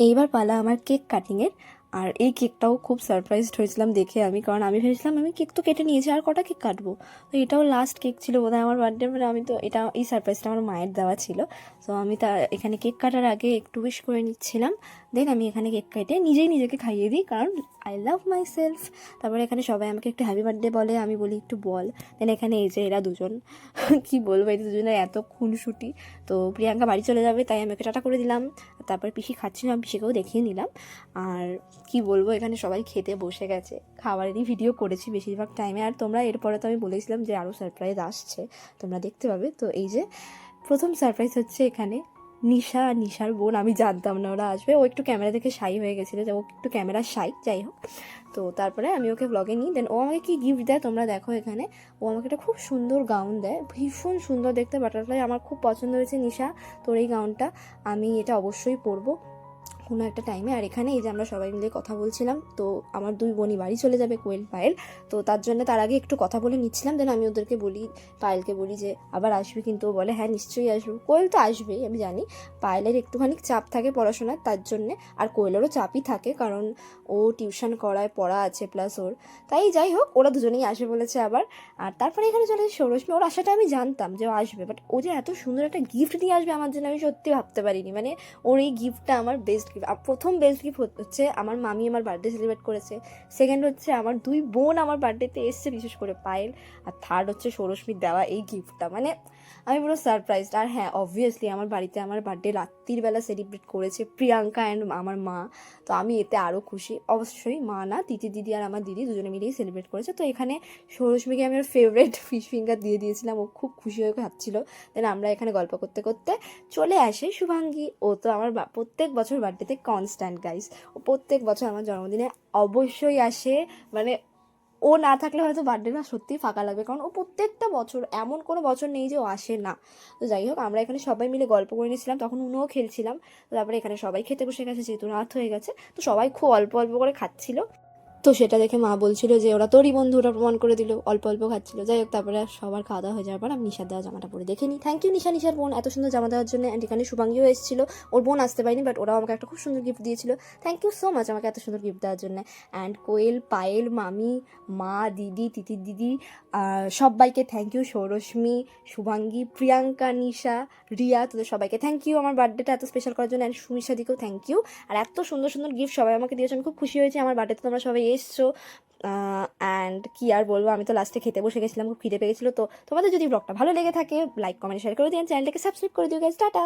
এইবার পালা আমার কেক কাটিংয়ের। আর এই কেকটাও খুব সারপ্রাইজড হয়েছিলাম দেখে আমি, কারণ আমি ভেবেছিলাম আমি কেক তো কেটে নিয়েছি, আর কটা কেক কাটবো। তো এটাও লাস্ট কেক ছিল বোধহয় আমার বার্থডে, মানে আমি তো এই সারপ্রাইজটা আমার মায়ের দেওয়া ছিল। তো আমি এখানে কেক কাটার আগে একটু উইশ করে নিচ্ছিলাম, দেন আমি এখানে কেক কেটে নিজেই নিজেকে খাইয়ে দিই, কারণ আই লাভ মাই সেলফ। তারপরে এখানে সবাই আমাকে একটু হ্যাপি বার্থডে বলে, আমি বলি একটু বল। দেন এখানে এই যে এরা দুজন কি বলবো, এই দুজনের এত খুনসুটি। তো প্রিয়াঙ্কা বাড়ি চলে যাবে, তাই আমি ওকে টাটা করে দিলাম। তারপর পিসি খাচ্ছিলাম, পিসিকেও দেখিয়ে নিলাম। আর কি বলবো, এখানে সবাই খেতে বসে গেছে, খাবারেরই ভিডিও করেছি বেশিরভাগ টাইমে। আর তোমরা এরপরে তো আমি বলেছিলাম যে আরও সারপ্রাইজ আসছে, তোমরা দেখতে পাবে। তো এই যে প্রথম সারপ্রাইজ হচ্ছে এখানে নিশার বোন। আমি জানতাম না ওরা আসবে, ও একটু ক্যামেরা দেখে শাই হয়ে গেছিলো, যে ও একটু ক্যামেরা শাই, যাই হোক। তো তারপরে আমি ওকে ব্লগে নিই, দেন ও আমাকে কি গিফট দেয় তোমরা দেখো। এখানে ও আমাকে একটা খুব সুন্দর গাউন দেয়, ভীষণ সুন্দর দেখতে, বাটারফ্লাই। আমার খুব পছন্দ হয়েছে নিশা তোর এই গাউনটা, আমি এটা অবশ্যই পরবো কোনো একটা টাইমে। আর এখানে এই যে আমরা সবাই মিলে কথা বলছিলাম, তো আমার দুই বোনই বাড়ি চলে যাবে, কোয়েল পায়েল। তো তার জন্য তার আগে একটু কথা বলে নিচ্ছিলাম, দেন আমি ওদেরকে বলি, পায়েলকে বলি যে আবার আসবি কিন্তু। ও বলে হ্যাঁ নিশ্চয়ই আসবো। কোয়েল তো আসবেই আমি জানি, পায়েলের একটুখানি চাপ থাকে পড়াশোনার, তার জন্যে। আর কোয়েলেরও চাপই থাকে, কারণ ও টিউশন করায়, পড়া আছে প্লাস ওর। তাই যাই হোক, ওরা দুজনেই আসবে বলেছে আবার। আর তারপরে এখানে চলে এসে সৌরশ্মী, ওর আসাটা আমি জানতাম যে ও আসবে, বাট ও যে এত সুন্দর একটা গিফট নিয়ে আসবে আমার জন্য, আমি সত্যি ভাবতে পারিনি। মানে ওর এই গিফটটা আমার বেস্ট গিফট। প্রথম বেস্ট গিফট হচ্ছে আমার মামি আমার বার্থডে সেলিব্রেট করেছে, সেকেন্ড হচ্ছে আমার দুই বোন আমার বার্থডেতে এসছে, বিশেষ করে পায়েল, আর থার্ড হচ্ছে সৌরশ্মীর দেওয়া এই গিফটটা। মানে আমি পুরো সারপ্রাইজড। আর হ্যাঁ, অবভিয়াসলি আমার বাড়িতে আমার বার্থডে রাত্রির বেলা সেলিব্রেট করেছে প্রিয়াঙ্কা অ্যান্ড আমার মা। তো আমি এতে আরও খুশি। অবশ্যই মা না, দিদি আর আমার দিদি দুজনে মিলেই সেলিব্রেট করেছে। তো এখানে সৌরশ্মীকে আমি ওর ফেভারিট ফিশ ফিঙ্গার দিয়ে দিয়েছিলাম, ও খুব খুশি হয়ে খাচ্ছিল। দেন আমরা এখানে গল্প করতে করতে চলে আসে শুভাঙ্গী। ও তো আমার প্রত্যেক বছর বার্থডেতে কনস্ট্যান্ট গাইস, ও প্রত্যেক বছর আমার জন্মদিনে অবশ্যই আসে। মানে ও না থাকলে হয়তো বার্থডেটা সত্যিই ফাঁকা লাগবে, কারণ ও প্রত্যেকটা বছর, এমন কোনো বছর নেই যে ও আসে না। তো যাই হোক, আমরা এখানে সবাই মিলে গল্প করে নিয়েছিলাম, তখন উনোও খেলছিলাম। তারপরে এখানে সবাই খেতে বসে গেছে, যেহেতু রাত হয়ে গেছে, তো সবাই খুব অল্প অল্প করে খাচ্ছিল। তো সেটা দেখে মা বলছিল যে ওরা তোরই বন্ধু, ওরা প্রমাণ করে দিল, অল্প অল্প খাচ্ছিল। যাই হোক, তারপরে সবার খাওয়া দাওয়া হয়ে যাওয়ার পর আমি নিশার দেওয়া জামাটা পরে দেখে নিই। থ্যাংক ইউ নিশার বোন এত সুন্দর জামা দেওয়ার জন্য। অ্যান্ড এখানে শুভাঙ্গীও এসেছিলো, ওর বোন আসতে পারেনি, বাট ওরাও আমাকে একটা খুব সুন্দর গিফট দিয়েছিল। থ্যাংক ইউ সো মাচ আমাকে এত সুন্দর গিফট দেওয়ার জন্য। অ্যান্ড কোয়েল, পায়েল, মামি, মা, দিদি, তিতির দিদি, সবাইকে থ্যাংক ইউ। সৌরশ্মী, শুভাঙ্গী, প্রিয়াঙ্কা, নিশা, রিয়া, তোদের সবাইকে থ্যাংক ইউ আমার বার্থডেটা এত স্পেশাল করার জন্য। অ্যান্ড সুমিশা দিকেও থ্যাংক ইউ। আর এত সুন্দর সুন্দর গিফট সবাই আমাকে দিয়েছে, আমি খুব খুশি হয়েছি। আমার বার্থডেতে তোমরা সবাই এসছো। অ্যান্ড কি আর বলবো, আমি তো লাস্টে খেতে বসে গেছিলাম, খুব খিদে পেয়ে গেছিলো। তো তোমাদের যদি ব্লগটা ভালো লেগে থাকে, লাইক কমেন্ট শেয়ার করে দিন, চ্যানেলটাকে সাবস্ক্রাইব করে দিও গাইস। টাটা।